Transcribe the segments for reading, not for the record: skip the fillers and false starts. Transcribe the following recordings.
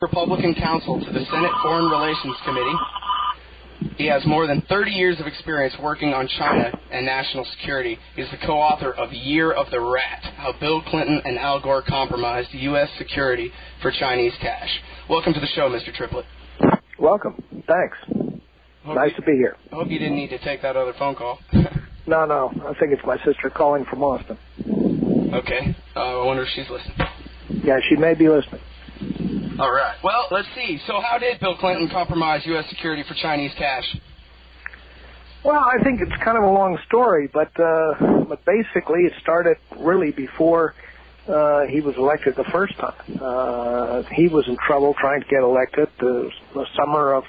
Republican counsel to the Senate Foreign Relations Committee. He has more than 30 years of experience working on China and national security. He is the co-author of Year of the Rat, How Bill Clinton and Al Gore Compromised U.S. Security for Chinese Cash. Welcome to the show, Mr. Triplett. Welcome. Thanks. Nice to be here. I hope you didn't need to take that other phone call. No. I think it's my sister calling from Austin. Okay. I wonder if she's listening. Yeah, she may be listening. All right. Well, let's see. So how did Bill Clinton compromise U.S. security for Chinese cash? Well, I think it's kind of a long story, but basically it started really before he was elected the first time. He was in trouble trying to get elected the summer of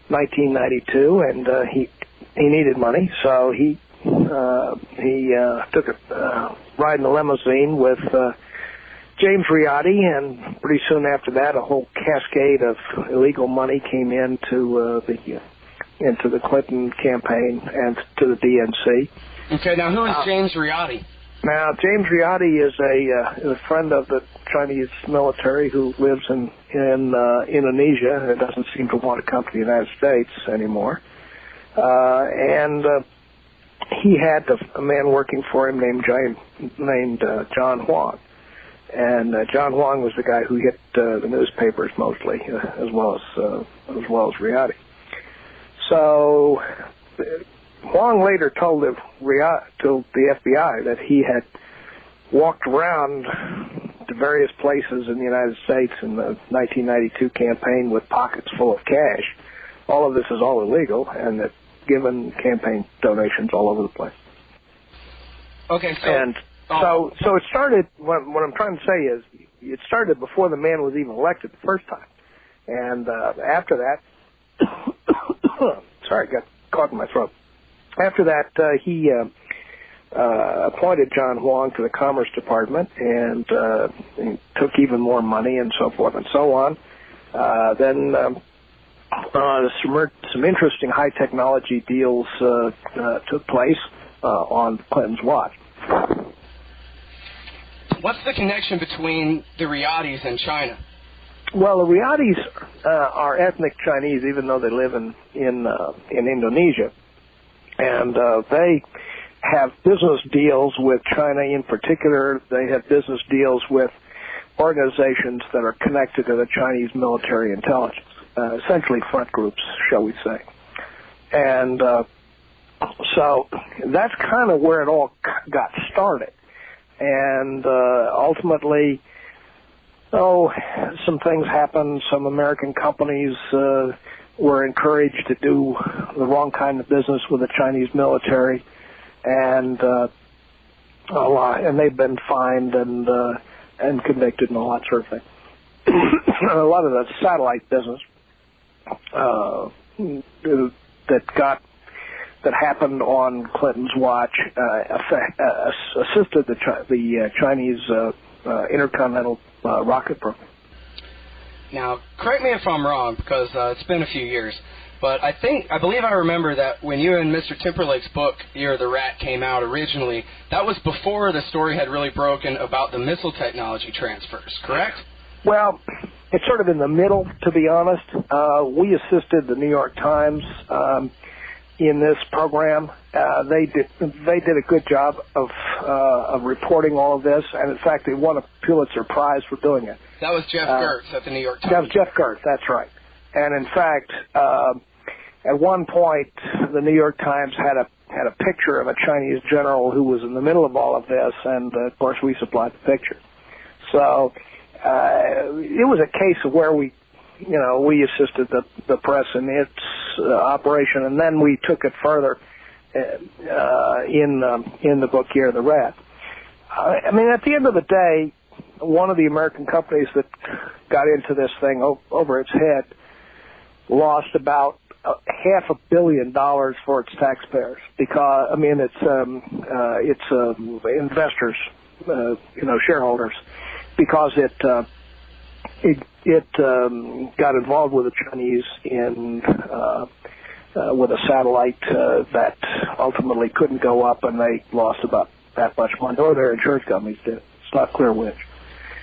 1992, and he needed money, so he took a ride in a limousine with James Riotti, and pretty soon after that, a whole cascade of illegal money came into the Clinton campaign and to the DNC. Okay, now who is James Riotti? Now, James Riotti is a friend of the Chinese military who lives in Indonesia and doesn't seem to want to come to the United States anymore. And he had a man working for him named John Huang. And John Huang was the guy who hit the newspapers mostly, as well as Riotti. So Huang later told the FBI that he had walked around to various places in the United States in the 1992 campaign with pockets full of cash. All of this is all illegal, and that given campaign donations all over the place. Okay, so So it started, what I'm trying to say is, it started before the man was even elected the first time. And after that, sorry, got caught in my throat. After that, he appointed John Huang to the Commerce Department and he took even more money and so forth and so on. Then some interesting high technology deals took place on Clinton's watch. What's the connection between the Riottis and China? Well, the Riottis are ethnic Chinese, even though they live in Indonesia, and they have business deals with China. In particular, they have business deals with organizations that are connected to the Chinese military intelligence, essentially front groups, shall we say. And so that's kind of where it all got started. And ultimately, some things happened. Some American companies were encouraged to do the wrong kind of business with the Chinese military, and they've been fined and convicted and all that sort of thing. A lot of the satellite business that happened on Clinton's watch assisted the Chinese intercontinental rocket program. Now, correct me if I'm wrong, because it's been a few years, but I believe I remember that when you and Mr. Timperlake's book, Year of the Rat, came out originally, that was before the story had really broken about the missile technology transfers, correct? Well, it's sort of in the middle, to be honest. We assisted the New York Times in this program. They did a good job of reporting all of this, and in fact, they won a Pulitzer Prize for doing it. That was Jeff Gertz at the New York Times. That was Jeff Gertz, that's right. And in fact, at one point, the New York Times had a picture of a Chinese general who was in the middle of all of this, and of course, we supplied the picture. So it was a case of where we assisted the press in its operation, and then we took it further in the book Year of the Rat. I mean, at the end of the day, one of the American companies that got into this thing over its head lost about $500 million for its taxpayers because, I mean, it's investors, shareholders, because it got involved with the Chinese in with a satellite that ultimately couldn't go up, and they lost about that much money. Or their insurance companies did. It's not clear which.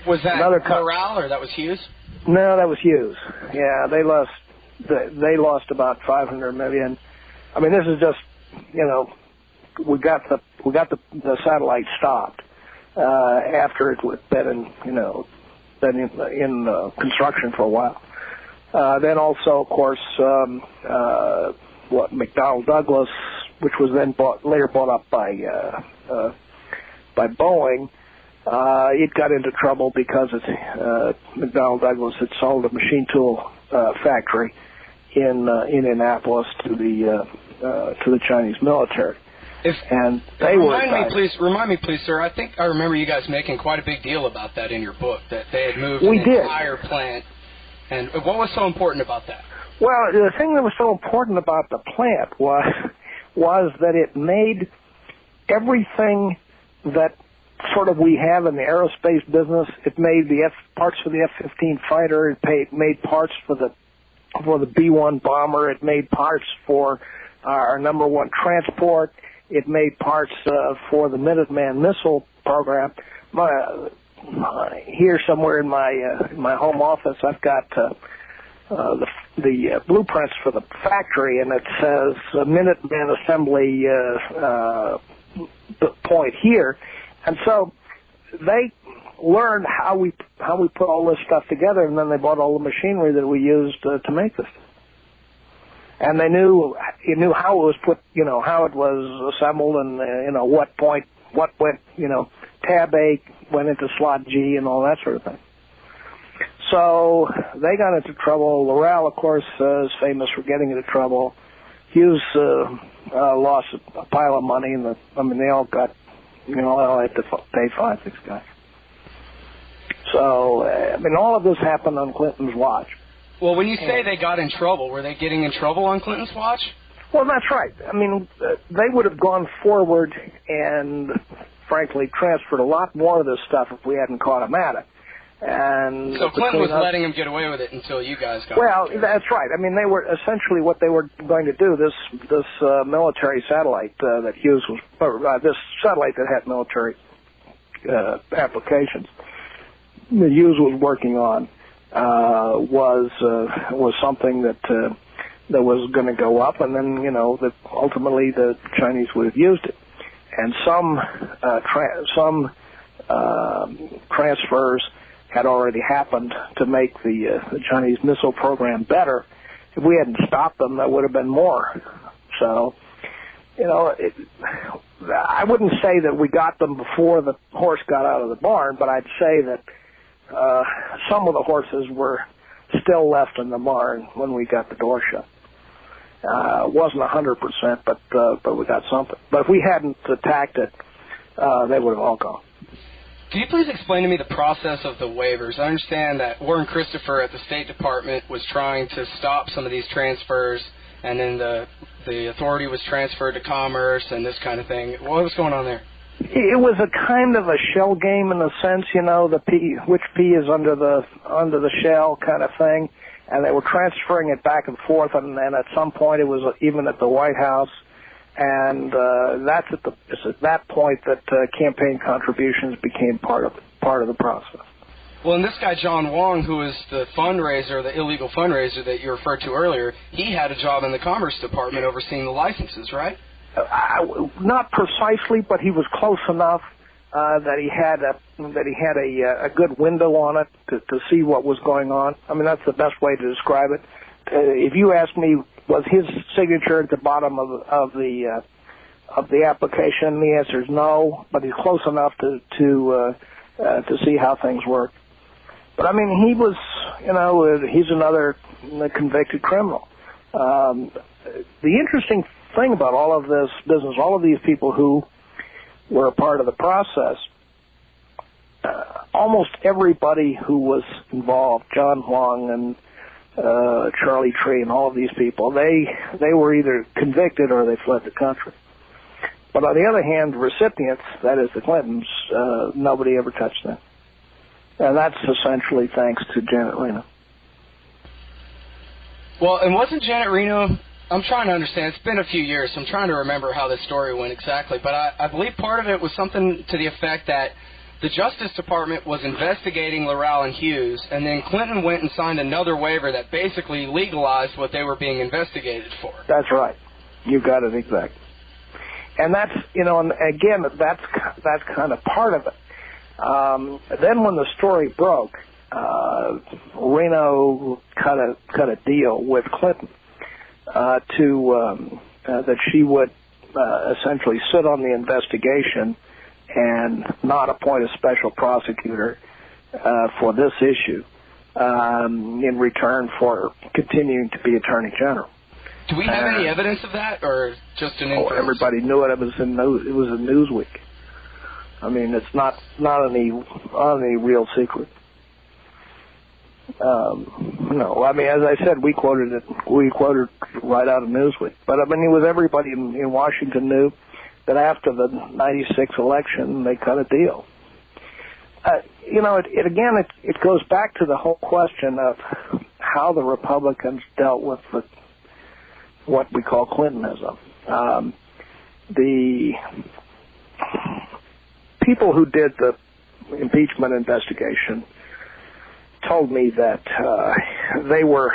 Was that Morale or that was Hughes? No, that was Hughes. Yeah, they lost about $500 million. I mean, this is just, we got the satellite stopped after it had been in construction for a while. Then also, of course, McDonnell Douglas, which was then later bought up by Boeing. It got into trouble because McDonnell Douglas had sold a machine tool factory in Indianapolis to the Chinese military. Remind me, please, sir. I think I remember you guys making quite a big deal about that in your book, that they had moved an entire plant. And what was so important about that? Well, the thing that was so important about the plant was that it made everything that sort of we have in the aerospace business. It made the parts for the F-15 fighter. It made parts for the B-1 bomber. It made parts for our number one transport. It made parts for the Minuteman missile program. Here somewhere in my home office, I've got the blueprints for the factory, and it says Minuteman assembly point here. And so they learned how we put all this stuff together, and then they bought all the machinery that we used to make this. And they knew how it was put, how it was assembled, and what point, what went, tab A went into slot G, and all that sort of thing. So they got into trouble. Laurel, of course, is famous for getting into trouble. Hughes lost a pile of money, and they all got, all had to pay 5-6 guys. So all of this happened on Clinton's watch. Well, when you say they got in trouble, were they getting in trouble on Clinton's watch? Well, that's right. They would have gone forward and, frankly, transferred a lot more of this stuff if we hadn't caught them at it. And so Clinton was letting them get away with it until you guys got. Well, that's right. They were essentially what they were going to do. This military satellite that Hughes was, this satellite that had military applications that Hughes was working on was something that was going to go up, and then that ultimately the Chinese would have used it, and some transfers had already happened to make the Chinese missile program better. If we hadn't stopped them, there would have been more. So, I wouldn't say that we got them before the horse got out of the barn, but I'd say that some of the horses were still left in the barn when we got the door shut. It wasn't 100%, but we got something. But if we hadn't attacked it, they would have all gone. Can you please explain to me the process of the waivers? I understand that Warren Christopher at the State Department was trying to stop some of these transfers, and then the authority was transferred to Commerce and this kind of thing. What was going on there? It was a kind of a shell game in a sense, which P is under the shell kind of thing, and they were transferring it back and forth, and at some point it was even at the White House. And it's at that point that campaign contributions became part of the process. Well, and this guy John Wong, who was the illegal fundraiser that you referred to earlier, he had a job in the Commerce Department overseeing the licenses, right? Not precisely, but he was close enough that he had a good window on it to see what was going on. That's the best way to describe it. If you ask me, was his signature at the bottom of the application? The answer is no, but he's close enough to see how things work. But he was, he's another convicted criminal. The interesting thing about all of this business, all of these people who were a part of the process, almost everybody who was involved, John Huang and Charlie Tree and all of these people, they were either convicted or they fled the country. But on the other hand, the recipients, that is the Clintons, nobody ever touched them. And that's essentially thanks to Janet Reno. Well, and wasn't Janet Reno, I'm trying to understand, it's been a few years, so I'm trying to remember how this story went exactly, but I believe part of it was something to the effect that the Justice Department was investigating Laurel and Hughes, and then Clinton went and signed another waiver that basically legalized what they were being investigated for. That's right. You got it exactly. And that's, and again, that's kind of part of it. Then when the story broke, Reno cut a deal with Clinton that she would essentially sit on the investigation and not appoint a special prosecutor for this issue in return for continuing to be Attorney General. Do we have any evidence of that, or just an inference? Everybody knew it. It was in Newsweek. I mean, it's not any real secret. No, I mean, as I said, we quoted right out of Newsweek. But I mean, it was everybody in Washington knew that after the '96 election, they cut a deal. It goes back to the whole question of how the Republicans dealt with what we call Clintonism. The people who did the impeachment investigation told me that they were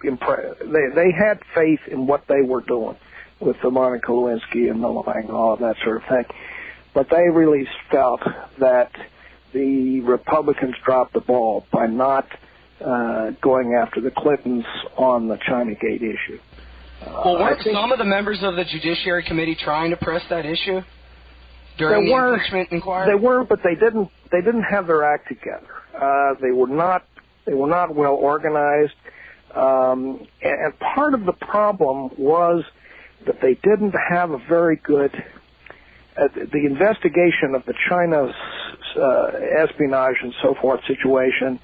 impressed. They had faith in what they were doing with the Monica Lewinsky and the Lang and all of that sort of thing. But they really felt that the Republicans dropped the ball by not going after the Clintons on the Chinagate issue. Well, weren't some of the members of the Judiciary Committee trying to press that issue during the impeachment inquiry? They were, but they didn't have their act together. They were not well organized, and part of the problem was that they didn't have a very good. The investigation of the China's espionage and so forth situation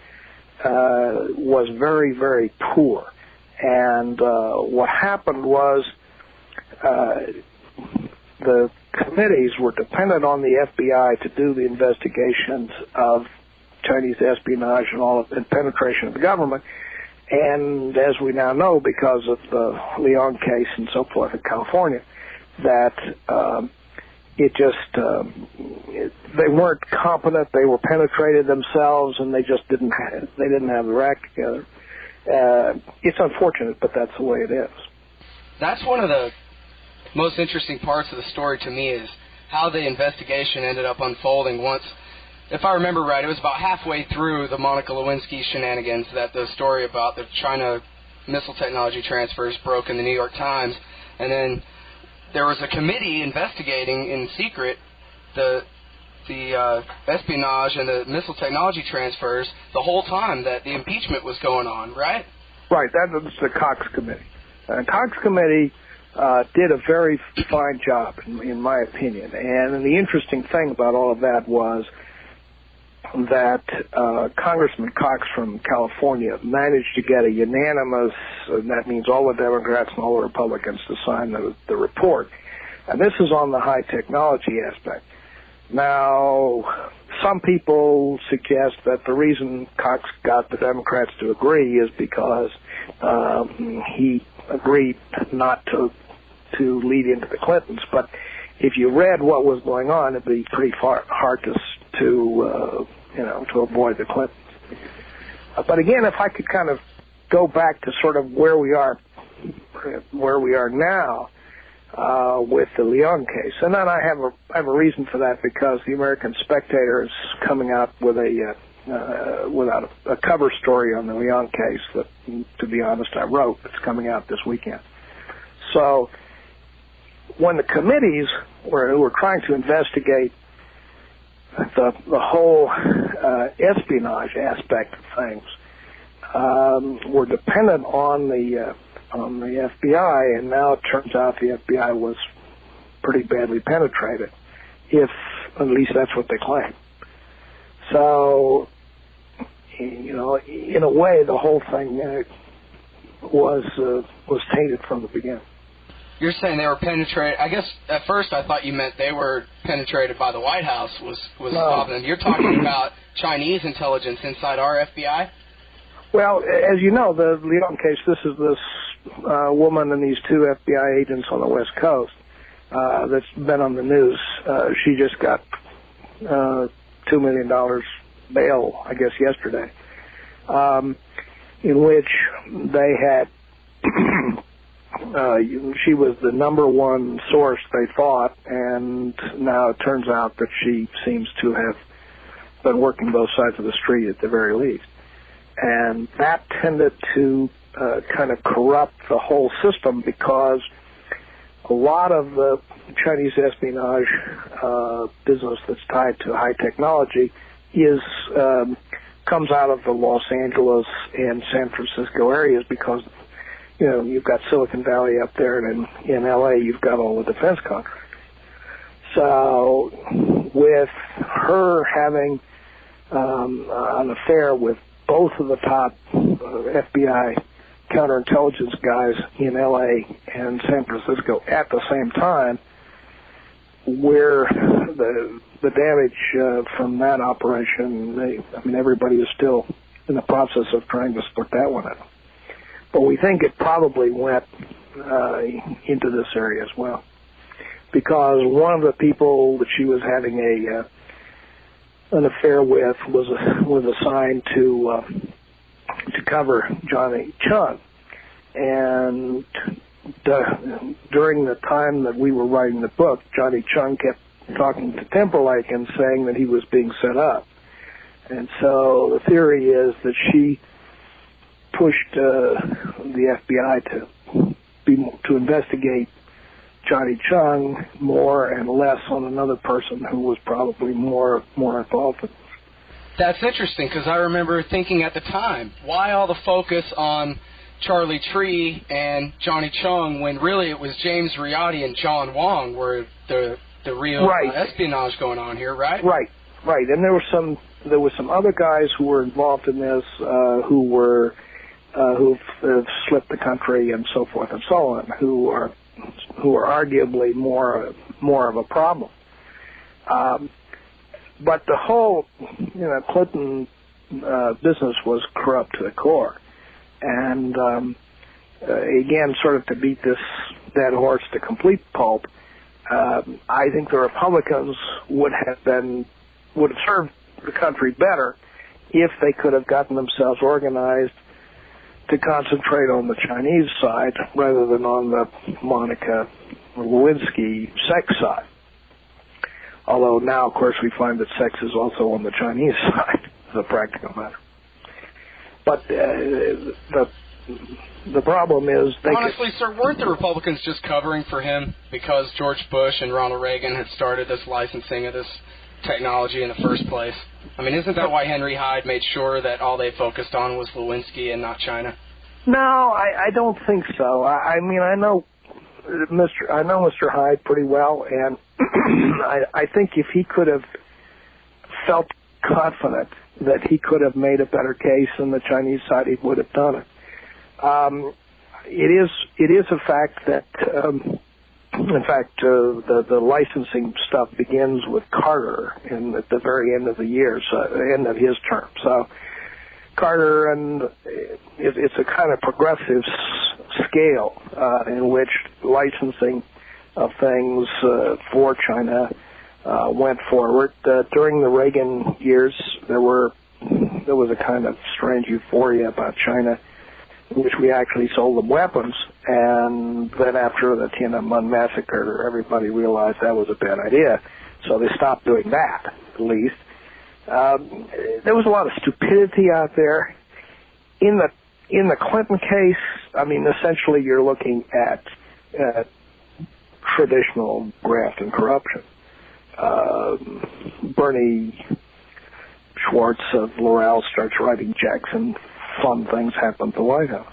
was very, very poor. And what happened was the committees were dependent on the FBI to do the investigations of Chinese espionage and penetration of the government. And as we now know, because of the Leon case and so forth in California, that they weren't competent. They were penetrated themselves, and they just didn't have their act together. It's unfortunate, but that's the way it is. That's one of the most interesting parts of the story to me, is how the investigation ended up unfolding once. If I remember right, it was about halfway through the Monica Lewinsky shenanigans that the story about the China missile technology transfers broke in the New York Times, and then there was a committee investigating in secret the espionage and the missile technology transfers the whole time that the impeachment was going on, right? Right, that was the Cox Committee. The Cox Committee did a very fine job, in my opinion. And the interesting thing about all of that was that Congressman Cox from California managed to get a unanimous, and that means all the Democrats and all the Republicans, to sign the report. And this is on the high technology aspect. Now, some people suggest that the reason Cox got the Democrats to agree is because he agreed not to lead into the Clintons. But if you read what was going on, it'd be pretty hard to avoid the Clintons. But again, if I could kind of go back to sort of where we are now with the Leon case, and then I have a reason for that, because the American Spectator is coming out with a cover story on the Leon case that, to be honest, I wrote. It's coming out this weekend. So when the committees were trying to investigate the whole espionage aspect of things, were dependent on the FBI, and now it turns out the FBI was pretty badly penetrated, if at least that's what they claim. So, in a way, the whole thing was tainted from the beginning. You're saying they were penetrated. I guess at first I thought you meant they were penetrated by the White House was involved in. You're talking about Chinese intelligence inside our FBI? Well, as you know, the Leon case, this is this woman and these two FBI agents on the West Coast that's been on the news. She just got $2 million bail, I guess, yesterday, in which they had, she was the number one source, they thought, and now it turns out that she seems to have been working both sides of the street at the very least. And that tended to kind of corrupt the whole system, because a lot of the Chinese espionage business that's tied to high technology comes out of the Los Angeles and San Francisco areas, because you've got Silicon Valley up there, and in LA you've got all the defense contractors. So with her having an affair with both of the top FBI counterintelligence guys in LA and San Francisco at the same time, where the damage from that operation, everybody is still in the process of trying to split that one out. But we think it probably went into this area as well, because one of the people that she was having an affair with was assigned to cover Johnny Chung, and during the time that we were writing the book, Johnny Chung kept talking to Timperlake and saying that he was being set up. And so the theory is that she pushed the FBI to investigate Johnny Chung more and less on another person who was probably more involved in it. That's interesting, because I remember thinking at the time, why all the focus on Charlie Tree and Johnny Chung when really it was James Riotti and John Wong were the real espionage going on here, right? Right. And there were some other guys who were involved in this who've slipped the country and so forth and so on, who are arguably more of a problem. But the whole, Clinton business was corrupt to the core. And again, sort of to beat this dead horse to complete pulp, I think the Republicans would have served the country better if they could have gotten themselves organized to concentrate on the Chinese side rather than on the Monica Lewinsky sex side. Although now, of course, we find that sex is also on the Chinese side as a practical matter. But the problem is... Honestly, sir, weren't the Republicans just covering for him because George Bush and Ronald Reagan had started this licensing of this technology in the first place? Isn't that why Henry Hyde made sure that all they focused on was Lewinsky and not China? No, I don't think so. I know Mr. Hyde pretty well, and I think if he could have felt confident that he could have made a better case than the Chinese side, he would have done it. It is a fact that, the licensing stuff begins with Carter at the very end of the year, so end of his term. So Carter, and it's a kind of progressive scale in which licensing of things for China went forward. During the Reagan years, there was a kind of strange euphoria about China, in which we actually sold them weapons, and then after the Tiananmen massacre, everybody realized that was a bad idea, so they stopped doing that, at least. There was a lot of stupidity out there. In the Clinton case, essentially you're looking at traditional graft and corruption. Bernie Schwartz of L'Oreal starts writing checks, and fun things happen at the White House.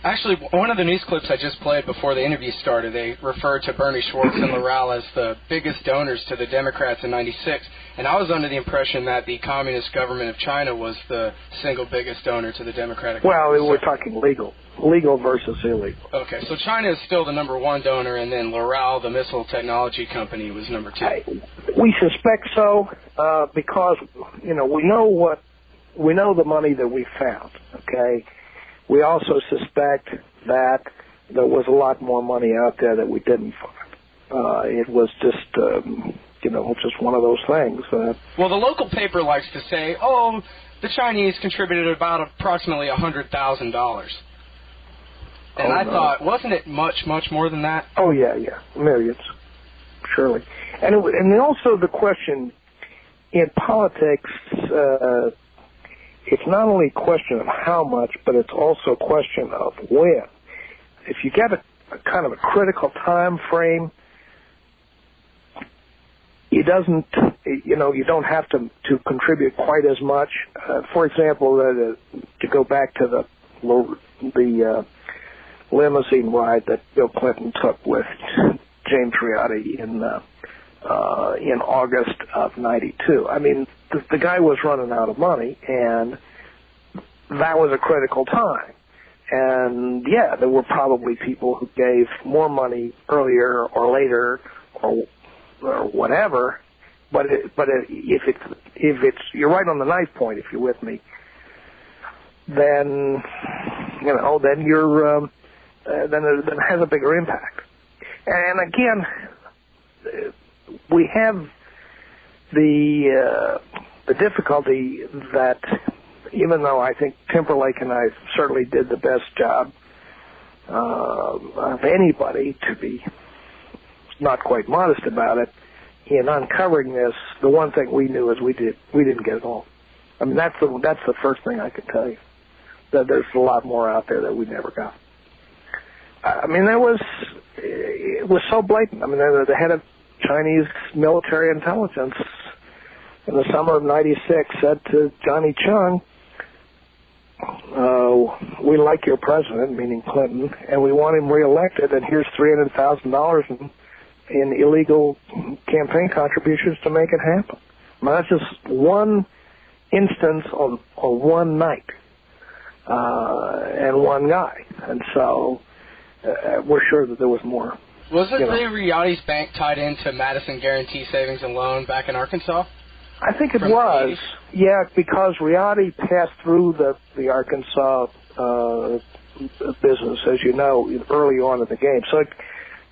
Actually, one of the news clips I just played before the interview started, they referred to Bernie Schwartz and L'Oreal as the biggest donors to the Democrats in '96, and I was under the impression that the Communist government of China was the single biggest donor to the Democratic Party. Well, we're talking legal versus illegal. Okay, so China is still the number one donor, and then L'Oreal, the missile technology company, was number two. We suspect so because we know the money that we found. Okay. We also suspect that there was a lot more money out there that we didn't find. It was just just one of those things. Well, the local paper likes to say, oh, the Chinese contributed about approximately $100,000. And I thought, wasn't it much, much more than that? Oh, yeah, millions, surely. And also the question in politics, it's not only a question of how much, but it's also a question of when. If you get a kind of a critical time frame, you don't have to contribute quite as much. For example, to go back to the limousine ride that Bill Clinton took with James Riotti in August of '92. I mean, the guy was running out of money, and that was a critical time. And yeah, there were probably people who gave more money earlier or later or whatever. But if it's you're right on the knife point, if you're with me, then you're then it has a bigger impact. And again, we have the difficulty that even though I think Timperlake and I certainly did the best job of anybody, to be not quite modest about it, in uncovering this, the one thing we knew is we didn't get it all. I mean, that's the first thing I can tell you. That there's a lot more out there that we never got. I mean, it was so blatant. I mean, the head of Chinese military intelligence in the summer of '96 said to Johnny Chung, we like your president, meaning Clinton, and we want him reelected, and here's $300,000 in illegal campaign contributions to make it happen. I mean, that's just one instance on one night and one guy. And so we're sure that there was more. Wasn't Riotti's bank tied into Madison Guaranty Savings and Loan back in Arkansas? I think it was. Yeah, because Riotti passed through the Arkansas business, as you know, early on in the game. So,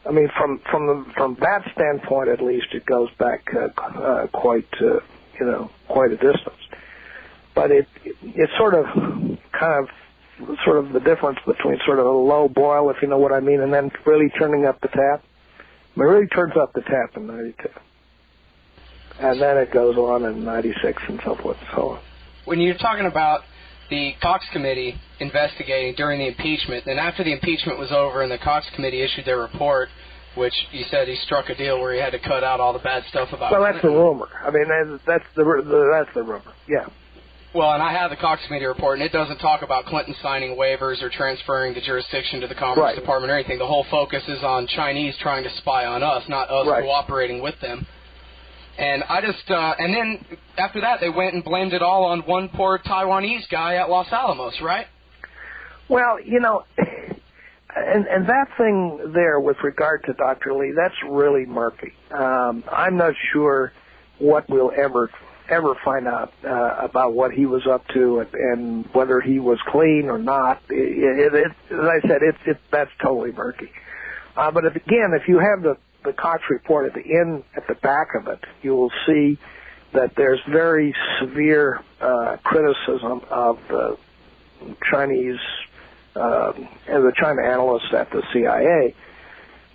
from that standpoint, at least, it goes back quite a distance. But it's sort of the difference between sort of a low boil, if you know what I mean, and then really turning up the tap. I mean, it really turns up the tap in '92. And then it goes on in '96 and so forth and so on. When you're talking about the Cox Committee investigating during the impeachment, then after the impeachment was over and the Cox Committee issued their report, which you said he struck a deal where he had to cut out all the bad stuff about Well, that's the rumor. I mean, that's the rumor, yeah. Well, and I have the Cox Committee report, and it doesn't talk about Clinton signing waivers or transferring the jurisdiction to the Commerce Department or anything. The whole focus is on Chinese trying to spy on us, not us cooperating with them. And I just, and then after that, they went and blamed it all on one poor Taiwanese guy at Los Alamos, right? Well, and that thing there with regard to Dr. Lee, that's really murky. I'm not sure what we'll ever find out about what he was up to and whether he was clean or not. As I said, that's totally murky. But if you have the Cox report at the back of it, you will see that there's very severe criticism of the Chinese and the China analysts at the CIA.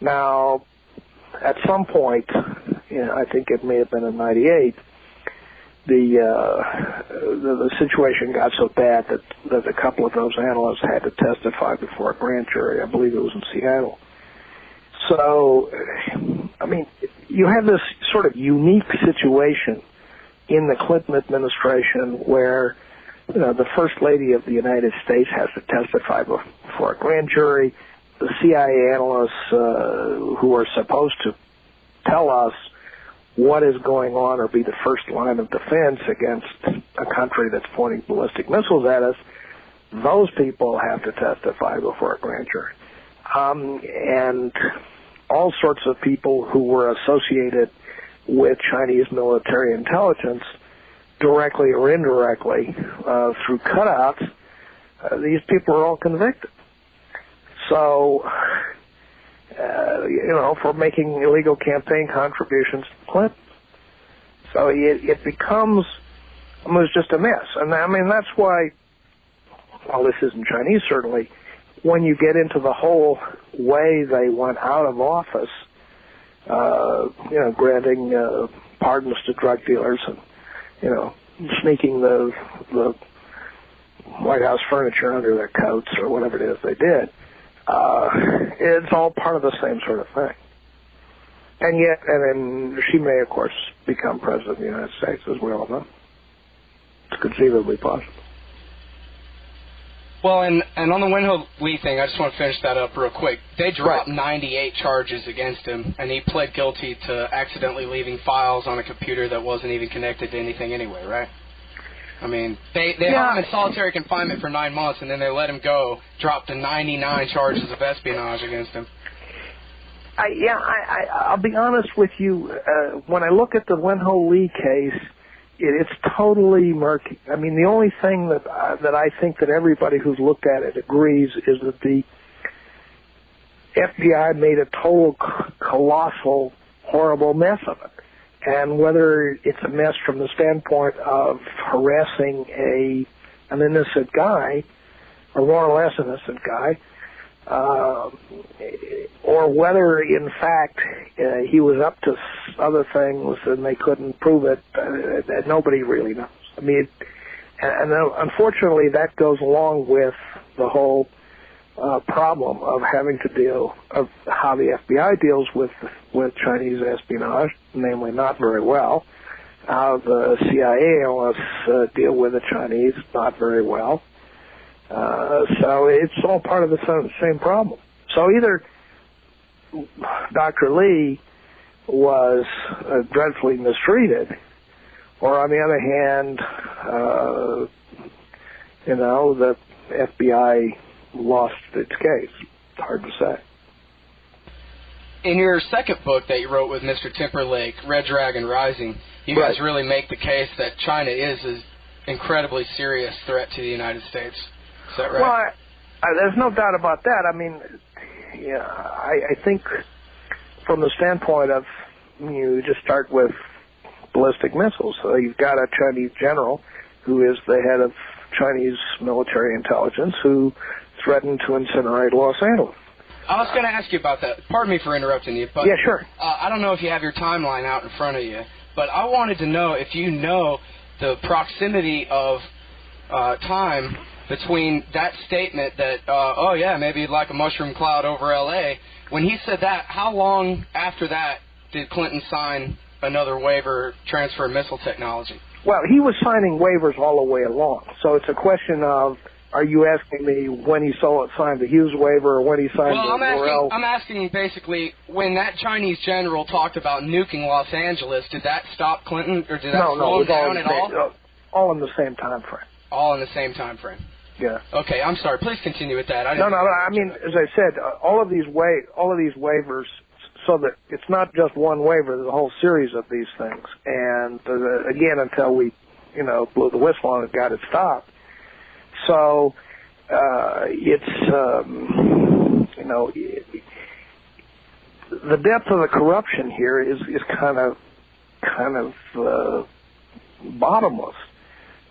Now, at some point, I think it may have been in '98, the situation got so bad that a couple of those analysts had to testify before a grand jury. I believe it was in Seattle. So, I mean, you have this sort of unique situation in the Clinton administration where, the First Lady of the United States has to testify before a grand jury. The CIA analysts who are supposed to tell us what is going on or be the first line of defense against a country that's pointing ballistic missiles at us, those people have to testify before a grand jury. And all sorts of people who were associated with Chinese military intelligence, directly or indirectly, through cutouts, these people are all convicted. So, for making illegal campaign contributions to Clinton. So it becomes almost just a mess. And I mean, that's why, well, this isn't Chinese certainly, when you get into the whole way they went out of office, granting pardons to drug dealers and, sneaking the White House furniture under their coats or whatever it is they did, it's all part of the same sort of thing. And yet, and then she may, of course, become president of the United States, as we all know. It's conceivably possible. Well, and on the Wen-Ho Lee thing, I just want to finish that up real quick. They dropped 98 charges against him, and he pled guilty to accidentally leaving files on a computer that wasn't even connected to anything anyway, right? I mean, they held him in solitary confinement for 9 months, and then they let him go, dropped to 99 charges of espionage against him. I'll be honest with you. When I look at the Wen-Ho Lee case, it's totally murky. I mean, the only thing that I think that everybody who's looked at it agrees is that the FBI made a total, colossal, horrible mess of it. And whether it's a mess from the standpoint of harassing an innocent guy, or more or less innocent guy, or whether, in fact, he was up to other things and they couldn't prove it, nobody really knows. I mean, and unfortunately, that goes along with the whole problem of having to deal of how the FBI deals with Chinese espionage, namely not very well. How the CIA analysts deal with the Chinese, not very well. So it's all part of the same problem. So either Dr. Lee was dreadfully mistreated, or on the other hand, the FBI lost its case. It's hard to say. In your second book that you wrote with Mr. Timperlake, Red Dragon Rising, you guys really make the case that China is an incredibly serious threat to the United States. Is that right? Well, there's no doubt about that. I mean, I think from the standpoint of, you just start with ballistic missiles. So you've got a Chinese general who is the head of Chinese military intelligence who threatened to incinerate Los Angeles. I was going to ask you about that. Pardon me for interrupting you. But yeah, sure. I don't know if you have your timeline out in front of you, but I wanted to know if you know the proximity of time between that statement that, maybe like a mushroom cloud over L.A., when he said that, how long after that did Clinton sign another waiver transfer missile technology? Well, he was signing waivers all the way along. So it's a question of, are you asking me when he signed the Hughes waiver or when he signed the Morrell? I'm asking basically, when that Chinese general talked about nuking Los Angeles, did that stop Clinton, or did that slow him down at all? All in the same time frame. All in the same time frame. Yeah. Okay, I'm sorry. Please continue with that. No. I mean, as I said, all of these waivers, so that it's not just one waiver. There's a whole series of these things. And again, until we, blew the whistle on it, got it stopped. So it's the depth of the corruption here is kind of bottomless.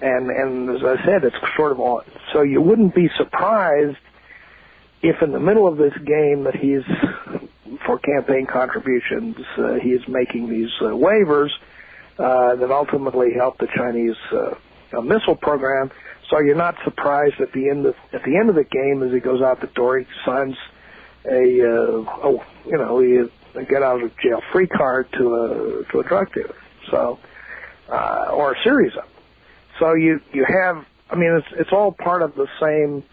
And as I said, it's sort of all. So you wouldn't be surprised if in the middle of this game that he's, for campaign contributions, he's making these waivers that ultimately help the Chinese missile program. So you're not surprised at the end of the game, as he goes out the door, he signs a get out of jail free card to a drug dealer. So or a series of them. So you have, I mean, it's all part of the same,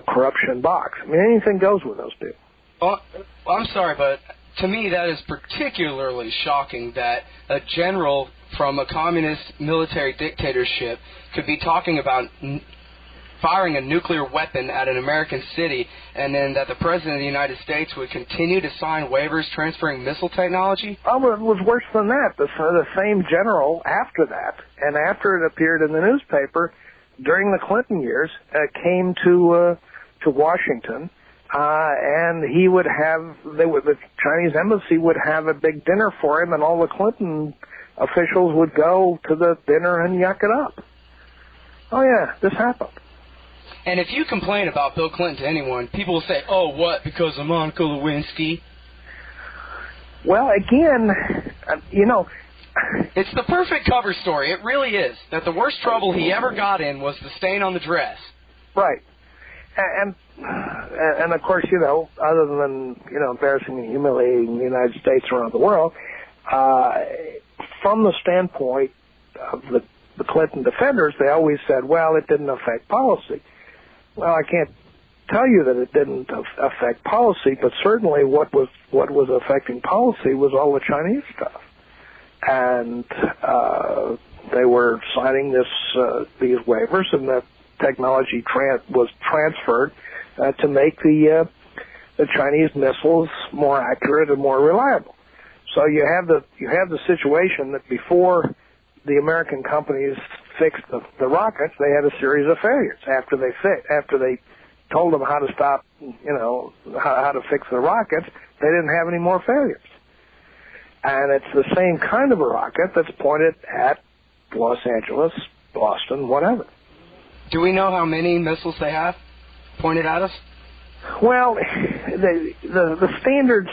corruption box. I mean, anything goes with those people. Well, I'm sorry, but to me that is particularly shocking that a general from a communist military dictatorship could be talking about firing a nuclear weapon at an American city, and then that the President of the United States would continue to sign waivers transferring missile technology? Oh, it was worse than that. The same general after that, and after it appeared in the newspaper during the Clinton years, came to Washington, and he would have, the Chinese embassy would have a big dinner for him, and all the Clinton officials would go to the dinner and yuck it up. Oh, yeah, this happened. And if you complain about Bill Clinton to anyone, people will say, oh, what, because of Monica Lewinsky? Well, again, it's the perfect cover story. It really is. That the worst trouble he ever got in was the stain on the dress. Right. And of course, other than, embarrassing and humiliating the United States around the world, from the standpoint of the Clinton defenders, they always said, well, it didn't affect policy. Well, I can't tell you that it didn't affect policy, but certainly what was affecting policy was all the Chinese stuff. And they were signing these waivers, and the technology was transferred to make the Chinese missiles more accurate and more reliable. So you have the situation that before the American companies fixed the rockets, they had a series of failures. After they told them how to stop, how to fix the rockets, they didn't have any more failures. And it's the same kind of a rocket that's pointed at Los Angeles, Boston, whatever. Do we know how many missiles they have pointed at us? Well, the standard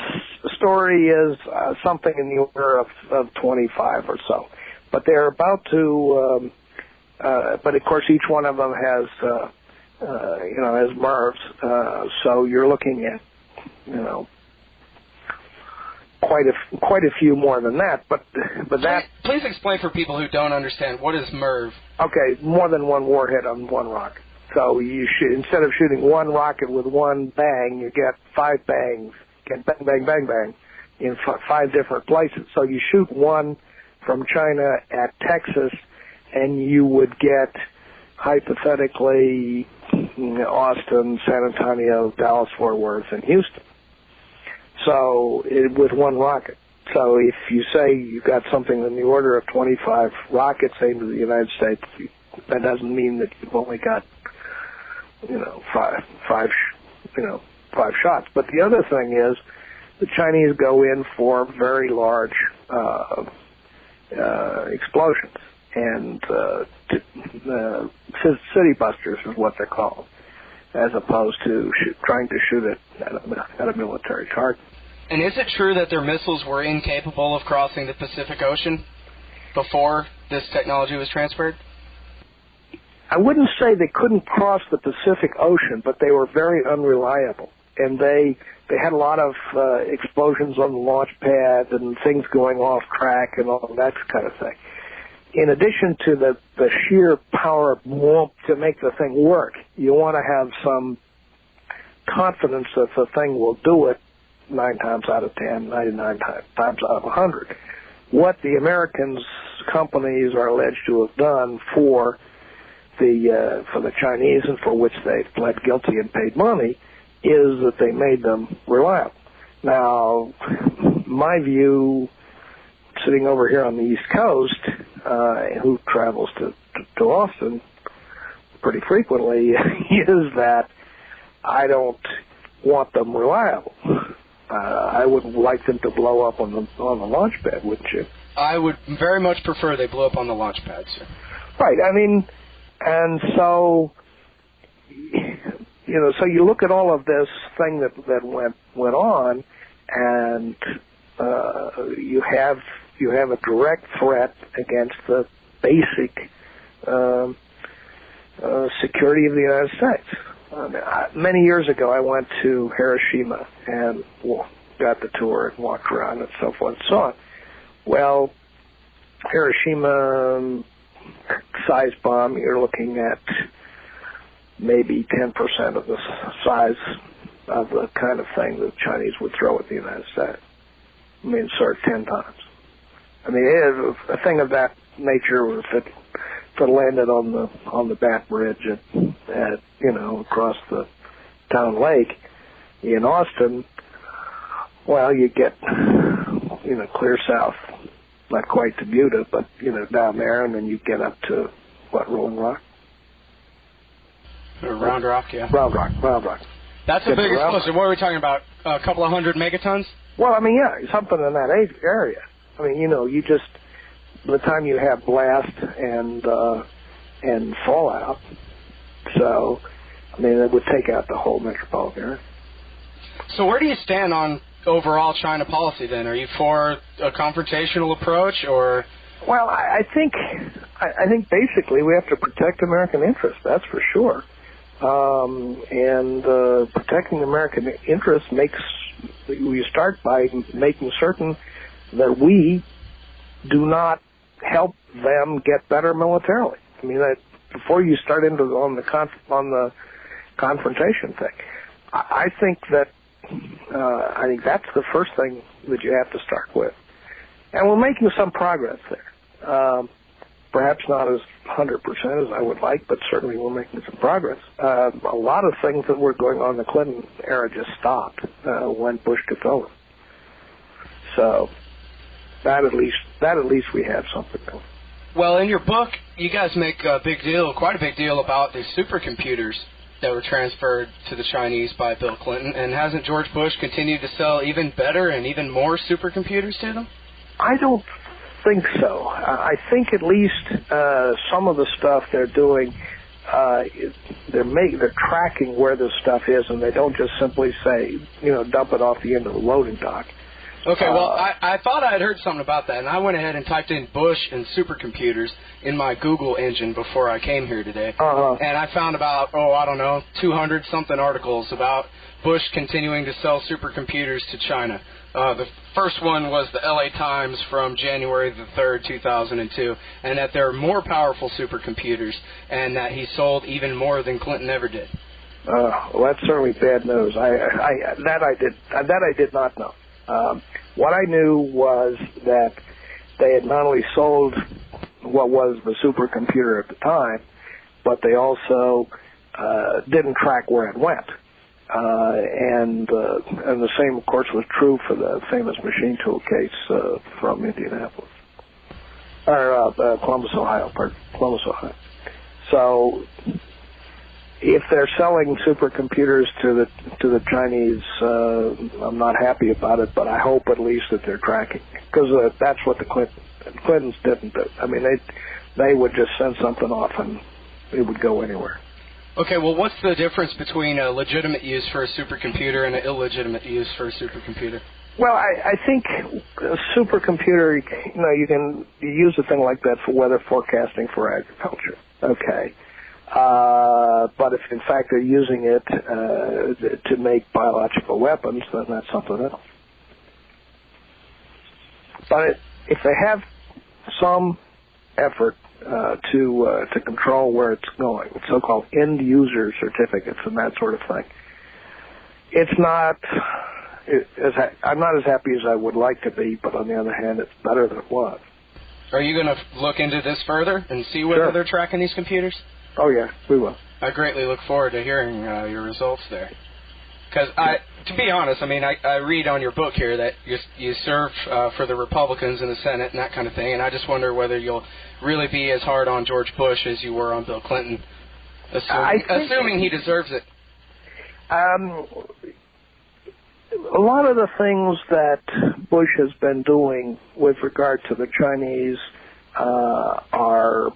story is something in the order of 25 or so. But they're about to, but of course each one of them has, has MIRVs. So you're looking at, quite a few more than that. But that. Please explain for people who don't understand, what is MIRV? Okay, more than one warhead on one rocket. So you shoot, instead of shooting one rocket with one bang, you get 5 bangs, get bang, bang, bang, bang, in 5 different places. So you shoot one from China at Texas, and you would get, hypothetically, Austin, San Antonio, Dallas, Fort Worth, and Houston. So with one rocket. So if you say you've got something in the order of 25 rockets aimed at the United States, that doesn't mean that you've only got, five shots. But the other thing is, the Chinese go in for very large explosions, and city busters is what they're called, as opposed to trying to shoot it at a military target. And is it true that their missiles were incapable of crossing the Pacific Ocean before this technology was transferred? I wouldn't say they couldn't cross the Pacific Ocean, but they were very unreliable. And they had a lot of explosions on the launch pad and things going off track and all that kind of thing. In addition to the sheer power to make the thing work, you want to have some confidence that the thing will do it 9 times out of 10, 99 times out of 100. What the Americans companies are alleged to have done for the Chinese, and for which they pled guilty and paid money, is that they made them reliable. Now, my view, sitting over here on the East Coast, who travels to Austin pretty frequently, is that I don't want them reliable. I would like them to blow up on the launch pad, wouldn't you? I would very much prefer they blow up on the launch pad, sir. Right. I mean, and so, so you look at all of this thing that went on, and you have a direct threat against the basic security of the United States. Many years ago, I went to Hiroshima and got the tour and walked around and so forth and so on. Well, Hiroshima size bomb, you're looking at maybe 10% of the size of the kind of thing the Chinese would throw at the United States. I mean, sort of 10 times. I mean, a thing of that nature, if it landed on the Baton Ridge at across the town lake in Austin, well, you get clear south, not quite to Buda, but down there, and then you get up to Rolling Rock. Or Round Rock, yeah. Round Rock. That's a big explosion. What are we talking about? A couple of 100 megatons? Well, I mean, yeah, something in that area. I mean, you just by the time you have blast and fallout, so I mean it would take out the whole metropolitan area. So where do you stand on overall China policy then? Are you for a confrontational approach or? Well, I think basically we have to protect American interests. That's for sure. And protecting American interests we start by making certain that we do not help them get better militarily. I mean, before you start on the confrontation thing, I think that's the first thing that you have to start with. And we're making some progress there. Perhaps not as 100% as I would like, but certainly we're making some progress. A lot of things that were going on in the Clinton era just stopped when Bush took over. So that at least we have something going. Well, in your book, you guys make quite a big deal about the supercomputers that were transferred to the Chinese by Bill Clinton, and hasn't George Bush continued to sell even better and even more supercomputers to them? I don't think so. I think at least some of the stuff they're doing, they're tracking where this stuff is, and they don't just simply say, dump it off the end of the loading dock. Okay, well, I thought I had heard something about that, and I went ahead and typed in Bush and supercomputers in my Google engine before I came here today. And I found about, 200-something articles about Bush continuing to sell supercomputers to China. The first one was the LA Times from January the 3rd, 2002, and that there are more powerful supercomputers, and that he sold even more than Clinton ever did. Well, that's certainly bad news. I did not know. What I knew was that they had not only sold what was the supercomputer at the time, but they also didn't track where it went. And the same, of course, was true for the famous machine tool case from Indianapolis, or Columbus, Ohio. So, if they're selling supercomputers to the Chinese, I'm not happy about it, but I hope at least that they're tracking, because that's what the Clintons didn't do. I mean, they would just send something off and it would go anywhere. Okay, well, what's the difference between a legitimate use for a supercomputer and an illegitimate use for a supercomputer? Well, I think a supercomputer, you use a thing like that for weather forecasting for agriculture. Okay. But if in fact they're using it to make biological weapons, then that's something else. But if they have some effort to control where it's going, so-called end-user certificates and that sort of thing, it's not. I'm not as happy as I would like to be, but on the other hand, it's better than it was. Are you going to look into this further and see whether they're tracking these computers? Oh, yeah, we will. I greatly look forward to hearing your results there. Because, to be honest, I mean, I read on your book here that you serve for the Republicans in the Senate and that kind of thing, and I just wonder whether you'll really be as hard on George Bush as you were on Bill Clinton, assuming he deserves it. A lot of the things that Bush has been doing with regard to the Chinese are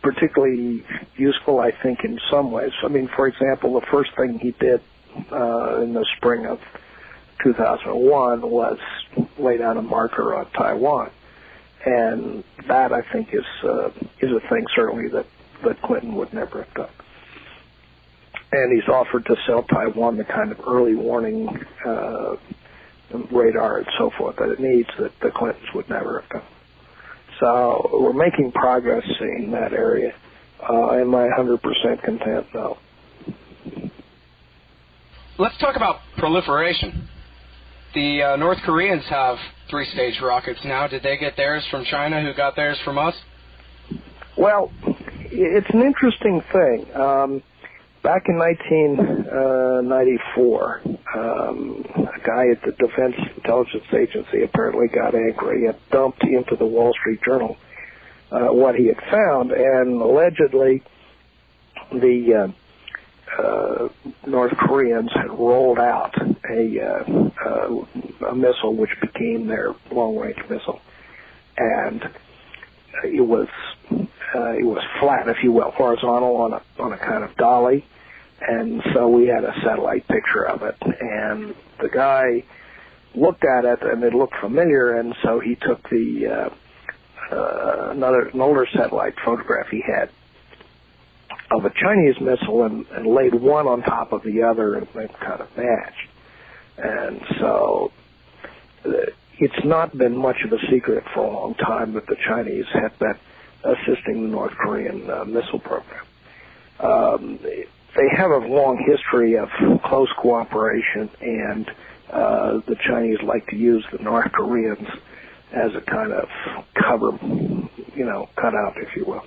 particularly useful, I think, in some ways. I mean, for example, the first thing he did in the spring of 2001 was lay down a marker on Taiwan. And that, I think, is a thing, certainly, that Clinton would never have done. And he's offered to sell Taiwan the kind of early warning radar and so forth that it needs that the Clintons would never have done. So we're making progress in that area. Am I 100% content? No. Let's talk about proliferation. The North Koreans have 3-stage rockets now. Did they get theirs from China, who got theirs from us? Well, it's an interesting thing. Back in 1994, a guy at the Defense Intelligence Agency apparently got angry and dumped into the Wall Street Journal what he had found, and allegedly the North Koreans had rolled out a missile which became their long-range missile. And it was flat, if you will, horizontal on a kind of dolly, and so we had a satellite picture of it, and the guy looked at it and it looked familiar, and so he took the an older satellite photograph he had of a Chinese missile and laid one on top of the other, and they kind of matched. And so it's not been much of a secret for a long time that the Chinese have been assisting the North Korean missile program. They have a long history of close cooperation, and the Chinese like to use the North Koreans as a kind of cover, cutout, if you will.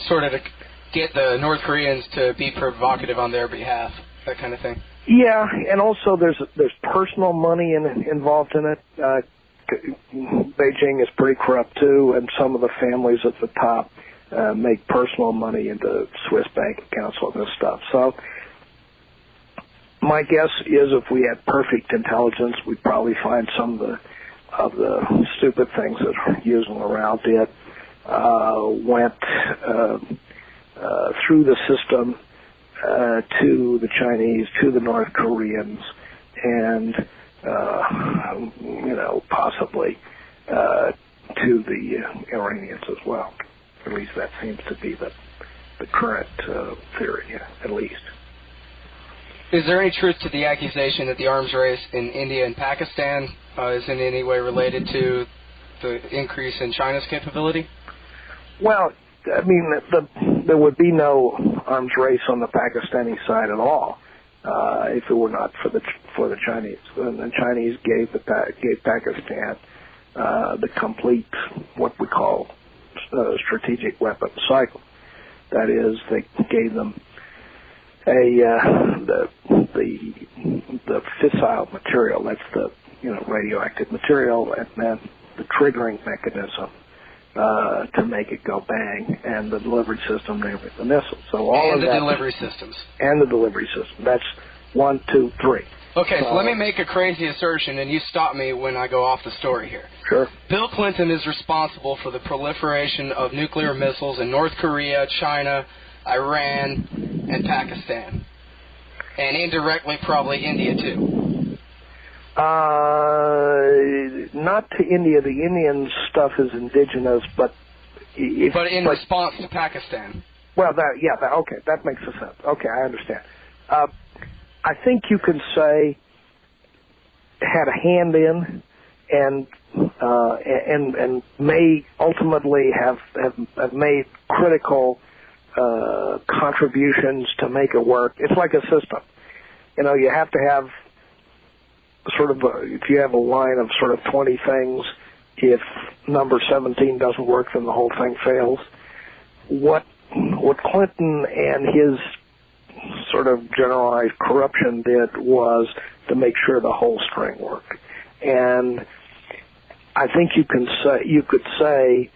Sort of to get the North Koreans to be provocative on their behalf, that kind of thing. Yeah, and also there's personal money involved in it. Beijing is pretty corrupt too, and some of the families at the top make personal money into Swiss bank accounts and this stuff. So my guess is if we had perfect intelligence, we'd probably find some of the stupid things that Hughes and Loral did went through the system to the Chinese, to the North Koreans, and possibly to the Iranians as well. At least that seems to be the current theory, at least. Is there any truth to the accusation that the arms race in India and Pakistan is in any way related to the increase in China's capability? Well, I mean, there would be no arms race on the Pakistani side at all if it were not for the Chinese. And the Chinese gave Pakistan the complete, what we call, strategic weapon cycle. That is, they gave them the fissile material. That's the radioactive material, and then the triggering mechanism to make it go bang, and the delivery system, namely the missile. So all and of that, delivery systems. And the delivery system. That's 1, 2, 3. Okay, so let me make a crazy assertion, and you stop me when I go off the story here. Sure. Bill Clinton is responsible for the proliferation of nuclear missiles in North Korea, China, Iran, and Pakistan. And indirectly, probably India, too. Not to India. The Indian stuff is indigenous, but in response to Pakistan. Well, okay, that makes sense. Okay, I understand. I think you can say had a hand in, and may ultimately have made critical contributions to make it work. It's like a system. You have to have if you have a line of sort of 20 things, if number 17 doesn't work, then the whole thing fails. What Clinton and his sort of generalized corruption did was to make sure the whole string worked. And I think you could say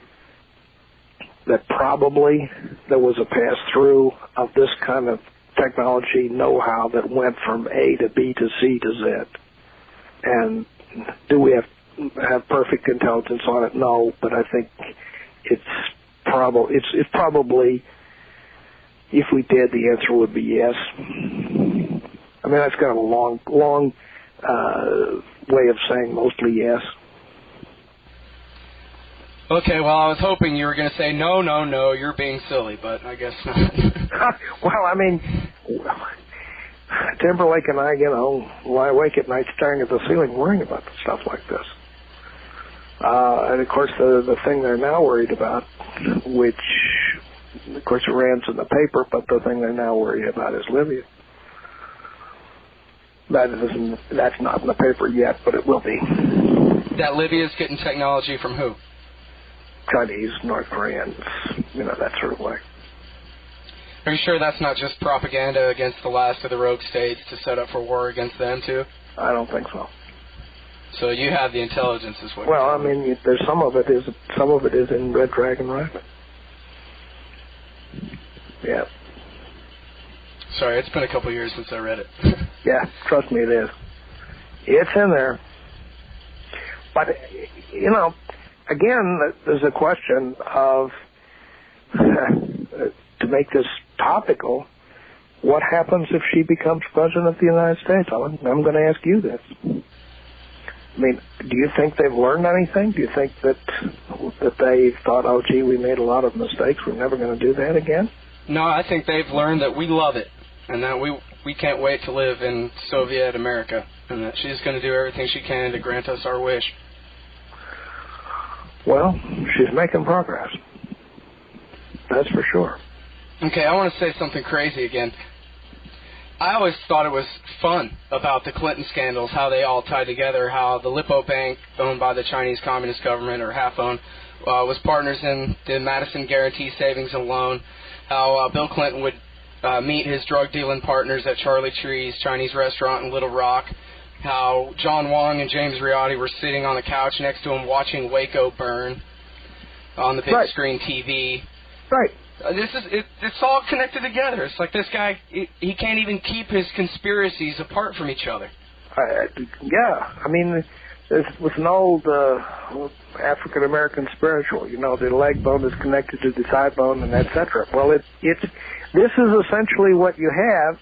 that probably there was a pass-through of this kind of technology know-how that went from A to B to C to Z. And do we have perfect intelligence on it? No, but I think it's probably, if we did, the answer would be yes. I mean, that's kind of a long way of saying mostly yes. Okay, well, I was hoping you were going to say, no, you're being silly, but I guess not. Well, I mean, Timperlake and I, lie awake at night staring at the ceiling worrying about stuff like this. And, of course, the thing they're now worried about, which, of course, Iran's in the paper, but the thing they're now worried about is Libya. That's not in the paper yet, but it will be. That Libya's getting technology from who? Chinese, North Koreans, that sort of way. Are you sure that's not just propaganda against the last of the rogue states to set up for war against them, too? I don't think so. So you have the intelligence as well. Well, I mean, there's some of it is in Red Dragon Rising. Yeah. Sorry, it's been a couple years since I read it. Yeah, trust me, it is. It's in there. But, again, there's a question of, to make this topical, what happens if she becomes president of the United States? I'm going to ask you this. I mean, do you think they've learned anything? Do you think that they thought, oh, gee, we made a lot of mistakes, we're never going to do that again? No, I think they've learned that we love it, and that we can't wait to live in Soviet America, and that she's going to do everything she can to grant us our wish. Well, she's making progress. That's for sure. Okay, I want to say something crazy again. I always thought it was fun about the Clinton scandals, how they all tied together, how the Lipo Bank, owned by the Chinese Communist government, or half-owned, was partners in the Madison Guarantee Savings and Loan, how Bill Clinton would meet his drug-dealing partners at Charlie Tree's Chinese restaurant in Little Rock, how John Wong and James Riotti were sitting on the couch next to him watching Waco burn on the big screen TV. Right. It's all connected together. It's like this guy, he can't even keep his conspiracies apart from each other. Yeah, I mean, there's an old African-American spiritual, the leg bone is connected to the thigh bone, and et cetera. Well, this is essentially what you have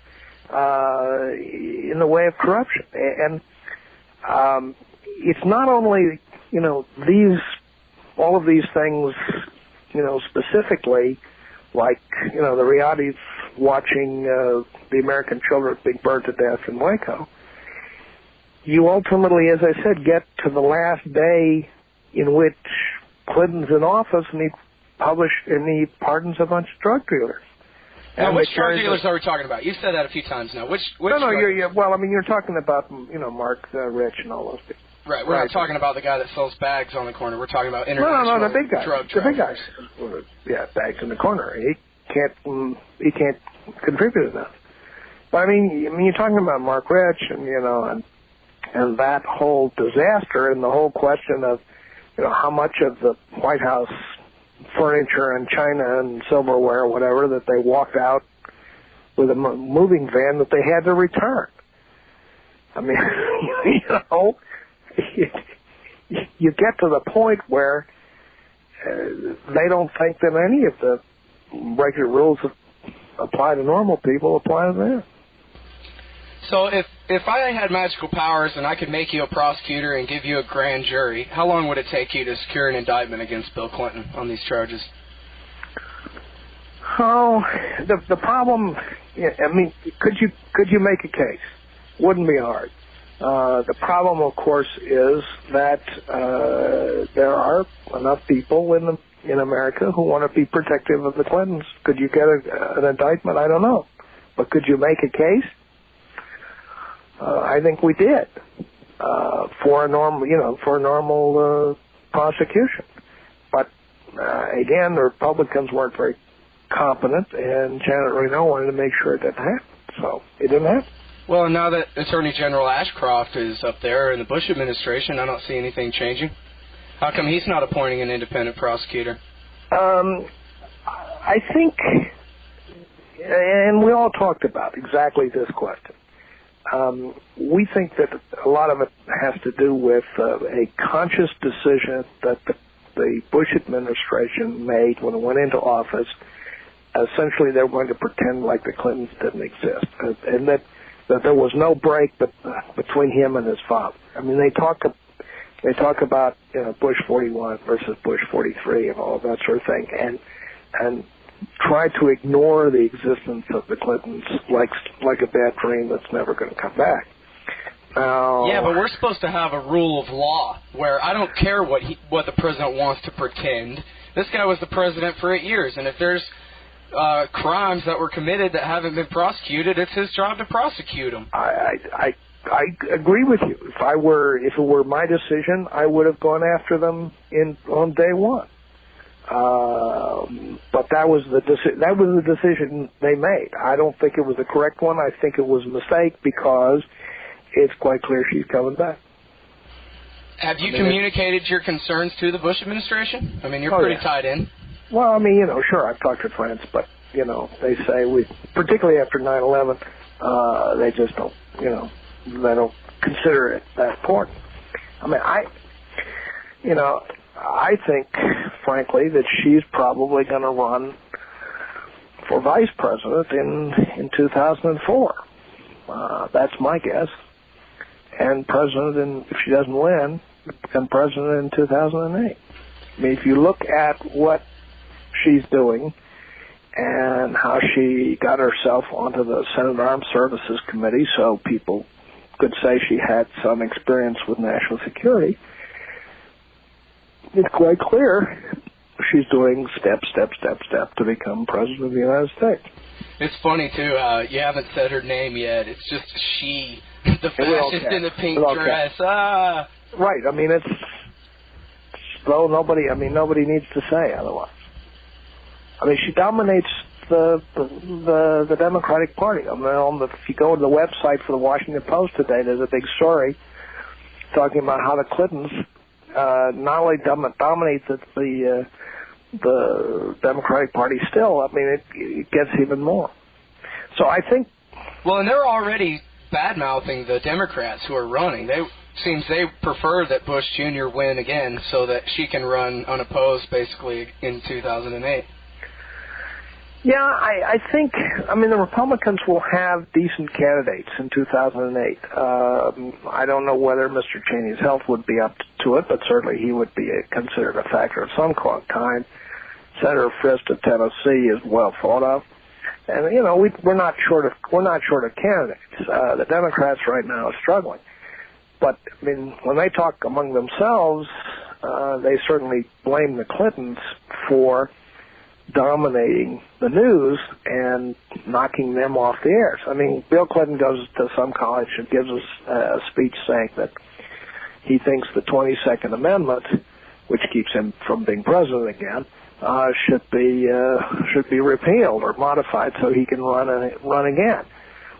in the way of corruption. And it's not only, all of these things, specifically, like, the Riottis watching the American children being burned to death in Waco. You ultimately, as I said, get to the last day in which Clinton's in office and he pardons a bunch of drug dealers. Now, which drug dealers are we talking about? You've said that a few times now. Which No, you're talking about, Mark Rich and all those people. Right, we're not talking about the guy that sells bags on the corner. We're talking about international the big guys. drug the big guys. Yeah, bags in the corner. He can't contribute enough. But I mean, you're talking about Mark Rich and that whole disaster and the whole question of how much of the White House furniture and china and silverware or whatever that they walked out with a moving van that they had to return. I mean, you get to the point where they don't think that any of the regular rules that apply to normal people apply to them. So if I had magical powers and I could make you a prosecutor and give you a grand jury, how long would it take you to secure an indictment against Bill Clinton on these charges? Oh, the problem, I mean, could you make a case? Wouldn't be hard. The problem, of course, is that there are enough people in America who want to be protective of the Clintons. Could you get an indictment? I don't know. But could you make a case? I think we did for a normal prosecution. But again, the Republicans weren't very competent, and Janet Reno wanted to make sure it didn't happen. So it didn't happen. Well, now that Attorney General Ashcroft is up there in the Bush administration, I don't see anything changing. How come he's not appointing an independent prosecutor? I think, and we all talked about exactly this question. We think that a lot of it has to do with a conscious decision that the Bush administration made when it went into office. Essentially, they were going to pretend like the Clintons didn't exist, and that there was no break between him and his father. I mean, they talk about Bush 41 versus Bush 43 and all of that sort of thing, and try to ignore the existence of the Clintons like a bad dream that's never going to come back. Yeah, but we're supposed to have a rule of law where I don't care what the president wants to pretend. This guy was the president for 8 years, and if there's crimes that were committed that haven't been prosecuted, it's his job to prosecute them. I agree with you. If it were my decision, I would have gone after them on day one. But that was the decision they made. I don't think it was the correct one. I think it was a mistake because it's quite clear she's coming back. Have you communicated your concerns to the Bush administration? I mean, you're pretty tied in. Well, I mean, sure, I've talked to friends, but, they say particularly after 9/11, they just don't, they don't consider it that important. I mean, I think, frankly, that she's probably going to run for vice president in 2004. That's my guess. And if she doesn't win, become president in 2008. I mean, if you look at what she's doing and how she got herself onto the Senate Armed Services Committee, so people could say she had some experience with national security, it's quite clear she's doing step to become president of the United States. It's funny, too. You haven't said her name yet. It's just she, the fascist in the pink dress. Ah. Right. I mean, nobody needs to say otherwise. I mean, she dominates the Democratic Party. I mean, if you go to the website for the Washington Post today, there's a big story talking about how the Clintons not only dominate the Democratic Party still, I mean, it gets even more. So I think... Well, and they're already bad-mouthing the Democrats who are running. Seems they prefer that Bush Jr. win again so that she can run unopposed, basically, in 2008. Yeah, I think, the Republicans will have decent candidates in 2008. I don't know whether Mr. Cheney's health would be up to it, but certainly he would be considered a factor of some kind. Senator Frist of Tennessee is well thought of. And, we're not short of candidates. The Democrats right now are struggling. But, when they talk among themselves, they certainly blame the Clintons for dominating the news and knocking them off the air. Bill Clinton goes to some college and gives us a speech saying that he thinks the 22nd Amendment, which keeps him from being president again, should be repealed or modified so he can run again.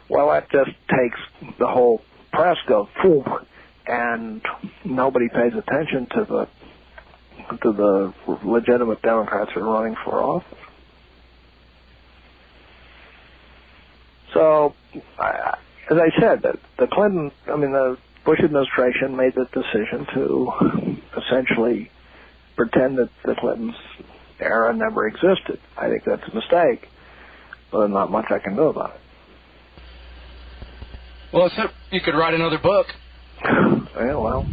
Well, that just takes the whole press goes boom, and nobody pays attention to the legitimate Democrats who are running for office. So, as I said, the Bush administration made the decision to essentially pretend that the Clintons' era never existed. I think that's a mistake, but there's not much I can do about it. Well, except you could write another book. Yeah, well,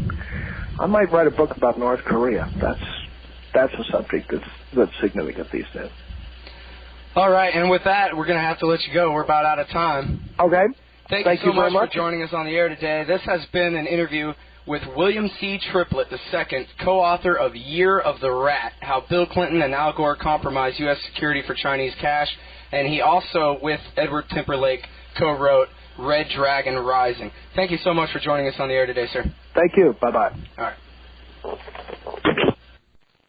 I might write a book about North Korea. That's a subject that's significant these days. All right, and with that, we're going to have to let you go. We're about out of time. Okay. Thank you so much for joining us on the air today. This has been an interview with William C. Triplett II, co-author of Year of the Rat, How Bill Clinton and Al Gore Compromised U.S. Security for Chinese Cash. And he also, with Edward Timperlake, co-wrote Red Dragon Rising. Thank you so much for joining us on the air today, sir. Thank you. Bye-bye. All right.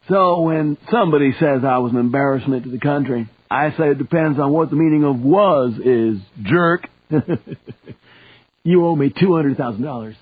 So when somebody says I was an embarrassment to the country, I say it depends on what the meaning of was is, jerk. You owe me $200,000.